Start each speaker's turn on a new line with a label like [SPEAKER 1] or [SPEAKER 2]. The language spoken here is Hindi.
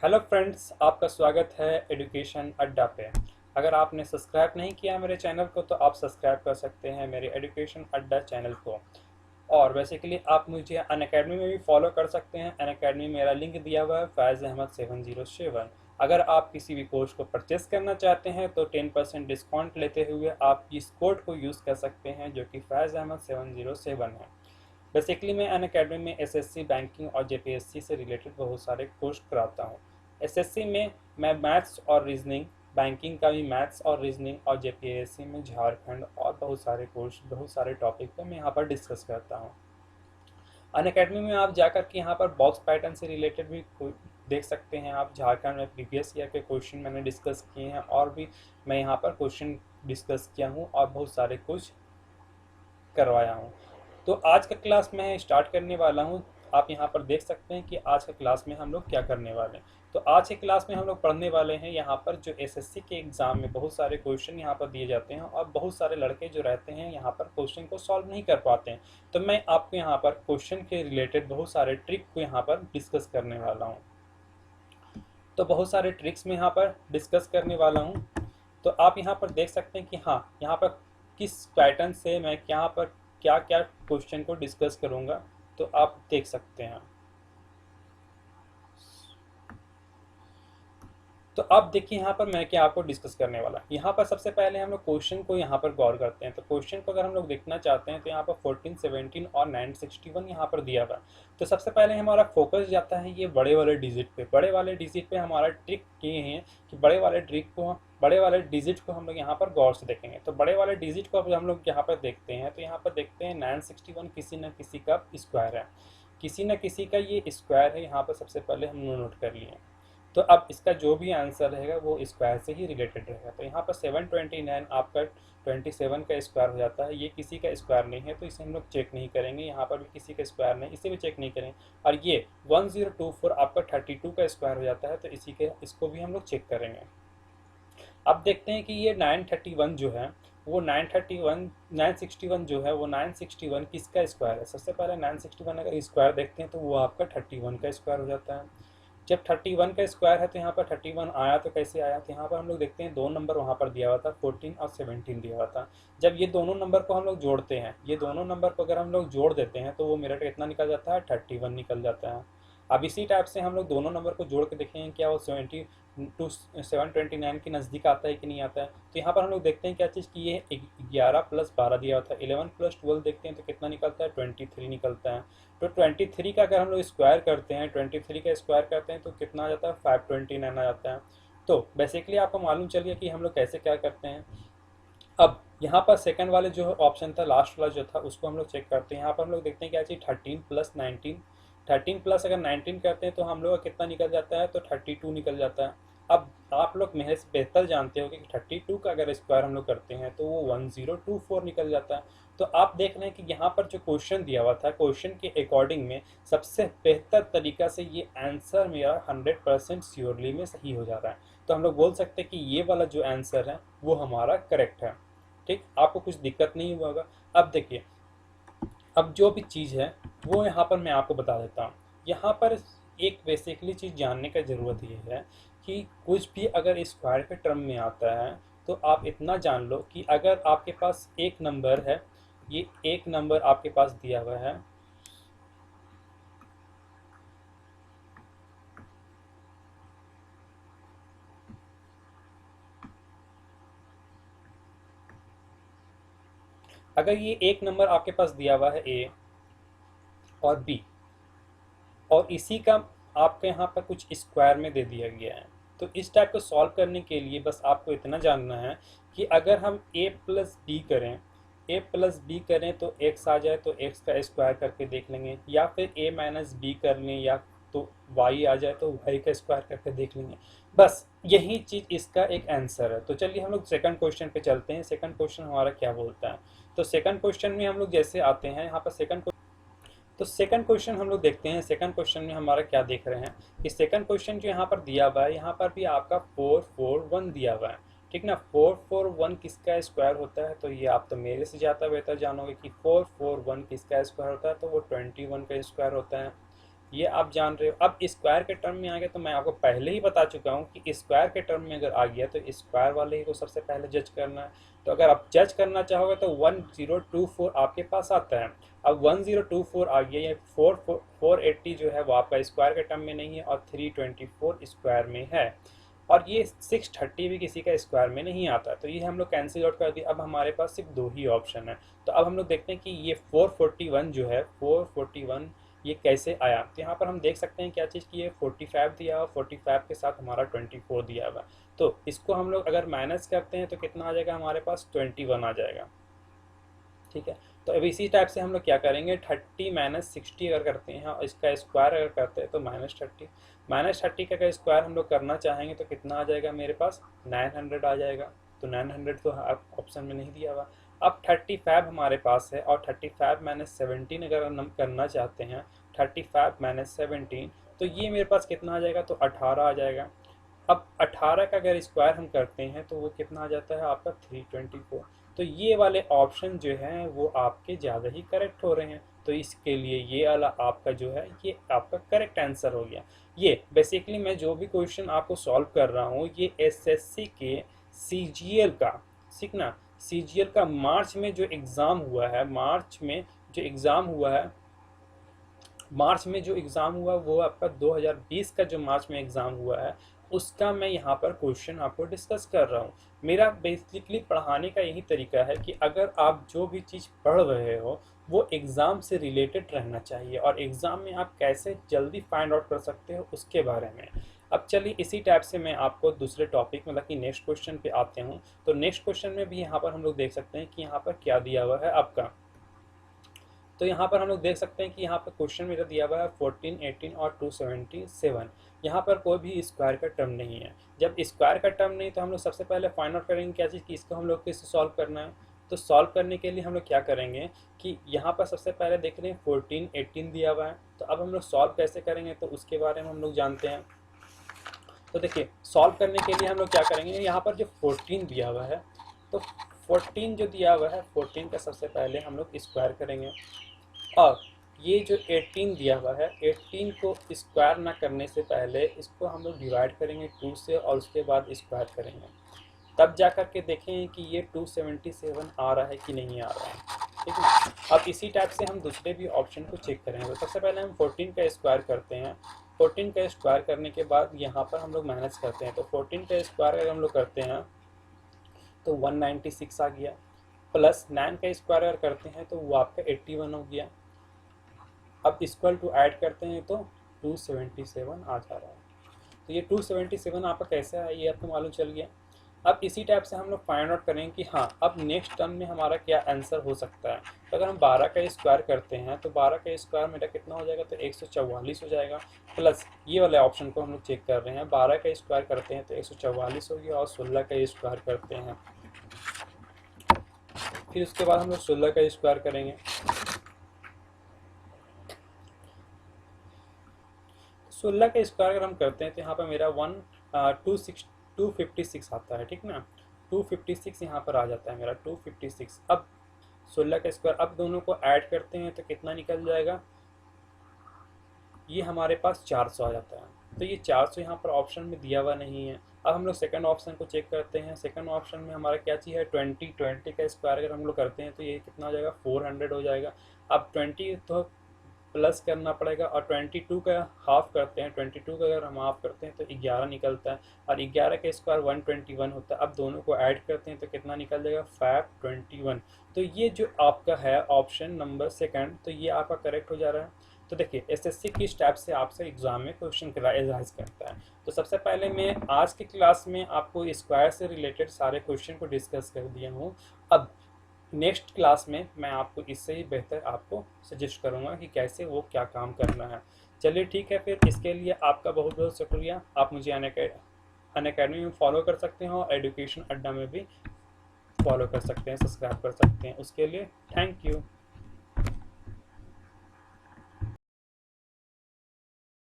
[SPEAKER 1] हेलो फ्रेंड्स, आपका स्वागत है एजुकेशन अड्डा पे। अगर आपने सब्सक्राइब नहीं किया मेरे चैनल को तो आप सब्सक्राइब कर सकते हैं मेरे एजुकेशन अड्डा चैनल को। और बेसिकली आप मुझे अनअकैडमी में भी फॉलो कर सकते हैं। अनअकैडमी मेरा लिंक दिया हुआ है फैज़ अहमद 707। अगर आप किसी भी कोर्स को परचेस करना चाहते हैं तो 10% डिस्काउंट लेते हुए आप इस कोड को यूज़ कर सकते हैं जो कि फैज़ अहमद 707 है। बेसिकली मैं अनअकैडमी में एसएससी बैंकिंग और जेपीएससी से रिलेटेड बहुत सारे कोर्स कराता हूँ। एसएससी में मैं मैथ्स और रीजनिंग, बैंकिंग का भी मैथ्स और रीजनिंग, और जेपीएससी में झारखंड और बहुत सारे कोर्स, बहुत सारे टॉपिक पर मैं यहाँ पर डिस्कस करता हूँ। अनअकैडमी में आप जाकर के यहाँ पर बॉक्स पैटर्न से रिलेटेड भी देख सकते हैं। आप झारखंड में प्रीवियस ईयर के क्वेश्चन मैंने डिस्कस किए हैं और भी मैं यहाँ पर क्वेश्चन डिस्कस किया हूँ और बहुत सारे कुछ करवाया हूँ। तो आज का क्लास मैं स्टार्ट करने वाला हूँ। आप यहाँ पर देख सकते हैं कि आज का क्लास में हम लोग क्या करने वाले हैं। तो आज के क्लास में हम लोग पढ़ने वाले हैं यहाँ पर जो एसएससी के एग्ज़ाम में बहुत सारे क्वेश्चन यहाँ पर दिए जाते हैं और बहुत सारे लड़के जो रहते हैं यहाँ पर क्वेश्चन को सॉल्व नहीं कर पाते हैं। तो मैं आपको यहाँ पर क्वेश्चन के रिलेटेड बहुत सारे ट्रिक को यहाँ पर डिस्कस करने वाला हूँ। तो बहुत सारे ट्रिक्स में यहाँ पर डिस्कस करने वाला हूँ। तो आप यहाँ पर देख सकते हैं कि हाँ, यहाँ पर किस पैटर्न से मैं यहाँ पर क्या क्या क्वेश्चन को डिस्कस करूँगा, तो आप देख सकते हैं। तो अब देखिए यहाँ पर मैं क्या आपको डिस्कस करने वाला। यहाँ पर सबसे पहले हम लोग क्वेश्चन को यहाँ पर गौर करते हैं। तो क्वेश्चन को अगर हम लोग देखना चाहते हैं तो यहाँ पर 14, 17 और 961 यहाँ पर दिया हुआ है। तो सबसे पहले हमारा फोकस जाता है ये बड़े वाले डिजिट पे। बड़े वाले डिजिट पे हमारा ट्रिक ये है कि बड़े वाले डिजिट को हम लोग यहाँ पर गौर से देखेंगे। तो बड़े वाले डिजिट को अब हम लोग यहाँ पर देखते हैं। तो यहाँ पर देखते हैं 961 किसी न किसी का स्क्वायर है, किसी न किसी का ये स्क्वायर है। यहाँ पर सबसे पहले हम नोट कर लिए। तो अब इसका जो भी आंसर रहेगा वो स्क्वायर से ही रिलेटेड रहेगा। तो यहाँ पर 729 आपका 27 का स्क्वायर हो जाता है। ये किसी का स्क्वायर नहीं है तो इसे हम लोग चेक नहीं करेंगे। यहाँ पर भी किसी का स्क्वायर नहीं, इसे भी चेक नहीं करेंगे। और ये 1024 आपका 32 का स्क्वायर हो जाता है तो इसको भी हम लोग चेक करेंगे। अब देखते हैं कि ये 931 जो है वो 961 जो है वो 961 किसका स्क्वायर है। सबसे पहले 961 अगर स्क्वायर देखते हैं तो वो आपका 31 का स्क्वायर हो जाता है। जब 31 का स्क्वायर है तो यहाँ पर 31 आया तो कैसे आया। तो यहाँ पर हम लोग देखते हैं दो नंबर वहाँ पर दिया हुआ था, 14 और 17 दिया हुआ था। जब ये दोनों नंबर को हम लोग जोड़ते हैं, ये दोनों नंबर को अगर हम लोग जोड़ देते हैं तो वो मेरा कितना निकल जाता है, 31 निकल जाता है। अब इसी टाइप से हम लोग दोनों नंबर को जोड़ के देखेंगे क्या वो 729 के नज़दीक आता है कि नहीं आता है। तो यहाँ पर हम लोग देखते हैं क्या चीज़ कि ये 11 + 12 दिया हुआ था। 11 + 12 देखते हैं तो कितना निकलता है, 23 निकलता है। तो 23 का अगर हम लोग स्क्वायर करते हैं, 23 का स्क्वायर करते हैं तो कितना आ जाता है, 529 आ जाता है। तो बेसिकली आपको मालूम चल गया कि हम लोग कैसे क्या करते हैं। अब यहाँ पर सेकंड वाले जो ऑप्शन था, लास्ट वाला जो था, उसको हम लोग चेक करते हैं। यहाँ पर हम लोग देखते हैं क्या चीज़, 13 + 19। 13 प्लस अगर 19 करते हैं तो हम लोग का कितना निकल जाता है, तो 32 निकल जाता है। अब आप लोग महज बेहतर जानते हो कि 32 का अगर स्क्वायर हम लोग करते हैं तो वो 1024 निकल जाता है। तो आप देख रहे हैं कि यहाँ पर जो क्वेश्चन दिया हुआ था, क्वेश्चन के अकॉर्डिंग में सबसे बेहतर तरीका से ये आंसर मेरा 100% श्योरली में सही हो जा रहा है। तो हम लोग बोल सकते हैं कि ये वाला जो आंसर है वो हमारा करेक्ट है। ठीक, आपको कुछ दिक्कत नहीं हुआ होगा। अब देखिए, अब जो भी चीज़ है वो यहाँ पर मैं आपको बता देता हूँ। यहाँ पर एक बेसिकली चीज़ जानने का ज़रूरत ये है कि कुछ भी अगर स्क्वायर के टर्म में आता है तो आप इतना जान लो कि अगर आपके पास एक नंबर है, ये एक नंबर आपके पास दिया हुआ है, अगर ये एक नंबर आपके पास दिया हुआ है ए और बी, और इसी का आपके यहाँ पर कुछ स्क्वायर में दे दिया गया है, तो इस टाइप को सॉल्व करने के लिए बस आपको इतना जानना है कि अगर हम a + b करें, a + b करें तो x आ जाए तो x का स्क्वायर करके देख लेंगे, या फिर a - b कर लें, या तो y आ जाए तो y का स्क्वायर करके देख लेंगे। बस यही चीज़ इसका एक आंसर है। तो चलिए हम लोग सेकंड क्वेश्चन पे चलते हैं। सेकंड क्वेश्चन हमारा क्या बोलता है। तो सेकंड क्वेश्चन में हम लोग जैसे आते हैं यहाँ पर सेकंड क्वेश्चन हम लोग देखते हैं। सेकंड क्वेश्चन में हमारा क्या देख रहे हैं कि सेकंड क्वेश्चन जो यहाँ पर दिया हुआ है, यहाँ पर भी आपका 441 दिया हुआ है। ठीक ना, 441 किसका स्क्वायर होता है, तो ये आप तो मेरे से ज़्यादा बेहतर जानोगे कि 441 किसका स्क्वायर होता है, तो वो 21 का स्क्वायर होता है। ये आप जान रहे हो। अब स्क्वायर के टर्म में आ गया तो मैं आपको पहले ही बता चुका हूँ कि स्क्वायर के टर्म में अगर आ गया तो स्क्वायर वाले ही को सबसे पहले जज करना है। तो अगर आप जज करना चाहोगे तो 1024 आपके पास आता है। अब 1024 आ गया, ये 480 जो है वो आपका स्क्वायर के टर्म में नहीं है और 324 स्क्वायर में है, और ये 630 भी किसी का स्क्वायर में नहीं आता। तो ये हम लोग कैंसिल आउट कर दिए। अब हमारे पास सिर्फ दो ही ऑप्शन है। तो अब हम लोग देखते हैं कि ये 441 जो है 441 ये कैसे आया। तो यहाँ पर हम देख सकते हैं क्या चीज़ की, ये 45 दिया हुआ, 45 के साथ हमारा 24 दिया हुआ। तो इसको हम लोग अगर माइनस करते हैं तो कितना आ जाएगा, हमारे पास 21 आ जाएगा। ठीक है, तो अब इसी टाइप से हम लोग क्या करेंगे, 30 माइनस 60 अगर करते हैं और इसका स्क्वायर अगर करते हैं तो -30 का स्क्वायर हम लोग करना चाहेंगे तो कितना आ जाएगा, मेरे पास 900 आ जाएगा। तो 900 तो ऑप्शन में नहीं दिया हुआ। अब 35 हमारे पास है और 35 माइनस 17 अगर हम करना चाहते हैं, 35 माइनस 17 तो ये मेरे पास कितना आ जाएगा, तो 18 आ जाएगा। अब 18 का अगर स्क्वायर हम करते हैं तो वो कितना आ जाता है आपका 324। तो ये वाले ऑप्शन जो हैं वो आपके ज़्यादा ही करेक्ट हो रहे हैं। तो इसके लिए ये वाला आपका जो है ये आपका करेक्ट आंसर हो गया। ये बेसिकली मैं जो भी क्वेश्चन आपको सॉल्व कर रहा हूँ ये एसएससी के सीजीएल का, सीखना सीजीएल का मार्च में जो एग्ज़ाम हुआ है, मार्च में जो एग्ज़ाम हुआ वो आपका 2020 का जो मार्च में एग्ज़ाम हुआ है उसका मैं यहाँ पर क्वेश्चन आपको डिस्कस कर रहा हूँ। मेरा बेसिकली पढ़ाने का यही तरीका है कि अगर आप जो भी चीज़ पढ़ रहे हो वो एग्ज़ाम से रिलेटेड रहना चाहिए और एग्ज़ाम में आप कैसे जल्दी फाइंड आउट कर सकते हो उसके बारे में। अब चलिए इसी टाइप से मैं आपको दूसरे टॉपिक मतलब कि नेक्स्ट क्वेश्चन पे आते हूँ। तो नेक्स्ट क्वेश्चन में भी यहाँ पर हम लोग देख सकते हैं कि यहाँ पर क्या दिया हुआ है आपका। तो यहाँ पर हम लोग देख सकते हैं कि यहाँ पर क्वेश्चन मेरा दिया हुआ है 14, 18 और 277। यहाँ पर कोई भी स्क्वायर का टर्म नहीं है। जब स्क्वायर का टर्म नहीं तो हम लोग सबसे पहले फाइंड आउट करेंगे क्या चीज़ कि इसको हम लोग कैसे सॉल्व करना है। तो सॉल्व करने के लिए हम लोग क्या करेंगे कि यहाँ पर सबसे पहले देख रहे हैं 14, 18 दिया हुआ है। तो अब हम लोग सॉल्व कैसे करेंगे तो उसके बारे में हम लोग जानते हैं। तो देखिए सॉल्व करने के लिए हम लोग क्या करेंगे, यहाँ पर जो 14 दिया हुआ है तो 14 जो दिया हुआ है 14 का सबसे पहले हम लोग स्क्वायर करेंगे और ये जो 18 दिया हुआ है 18 को स्क्वायर ना करने से पहले इसको हम लोग डिवाइड करेंगे 2 से और उसके बाद स्क्वायर करेंगे, तब जा कर के देखें कि ये 277 आ रहा है कि नहीं आ रहा है। ठीक है, अब इसी टाइप से हम दूसरे भी ऑप्शन को चेक करेंगे। तो सबसे पहले हम 14 का स्क्वायर करते हैं। 14 का स्क्वायर करने के बाद यहाँ पर हम लोग माइनस करते हैं। तो 14 का स्क्वायर अगर हम लोग करते हैं तो 196 आ गया, प्लस 9 का स्क्वायर अगर करते हैं तो वो आपका 81 हो गया। अब इक्वल टू ऐड करते हैं तो 277 आ जा रहा है। तो ये 277 आपका कैसे आया ये आपको मालूम चल गया। अब इसी टाइप से हम लोग फाइंड आउट करेंगे कि हाँ अब नेक्स्ट टर्म में हमारा क्या आंसर हो सकता है। तो अगर हम 12 का स्क्वायर करते हैं तो 12 का स्क्वायर मेरा कितना हो जाएगा, तो 144 हो जाएगा। प्लस ये वाले ऑप्शन को हम लोग चेक कर रहे हैं, 12 का स्क्वायर करते हैं तो 144 हो गया और 16 का स्क्वायर करते हैं, फिर उसके बाद हम लोग 16 का स्क्वायर करेंगे। 16 का स्क्वायर अगर हम करते हैं तो यहाँ पर मेरा 256 आता है। ठीक ना, 256 यहाँ पर आ जाता है मेरा 256। अब 16 का स्क्वायर, अब दोनों को ऐड करते हैं तो कितना निकल जाएगा, ये हमारे पास 400 आ जाता है। तो ये 400 यहाँ पर ऑप्शन में दिया हुआ नहीं है। अब हम लोग सेकंड ऑप्शन को चेक करते हैं। सेकंड ऑप्शन में हमारा क्या चीज़ है, 20 का स्क्वायर अगर हम लोग करते हैं तो ये कितना हो जाएगा, 400 हो जाएगा। अब 20 तो प्लस करना पड़ेगा और 22 का हाफ करते हैं, 22 का अगर हम हाफ करते हैं तो 11 निकलता है और 11 का स्क्वायर 121 होता है। अब दोनों को ऐड करते हैं तो कितना निकल जाएगा, 521। तो ये जो आपका है ऑप्शन नंबर सेकंड, तो ये आपका करेक्ट हो जा रहा है। तो देखिए एसएससी किस टाइप से आपसे एग्जाम में क्वेश्चन एनालाइज करता है। तो सबसे पहले मैं आज की क्लास में आपको स्क्वायर से रिलेटेड सारे क्वेश्चन को डिस्कस कर दिया हूँ। अब नेक्स्ट क्लास में मैं आपको इससे ही बेहतर आपको सजेस्ट करूँगा कि कैसे वो क्या काम करना है। चलिए ठीक है, फिर इसके लिए आपका बहुत बहुत शुक्रिया। आप मुझे अनअकैडमी में फॉलो कर सकते हैं और एजुकेशन अड्डा में भी फॉलो कर सकते हैं, सब्सक्राइब कर सकते हैं। उसके लिए थैंक यू।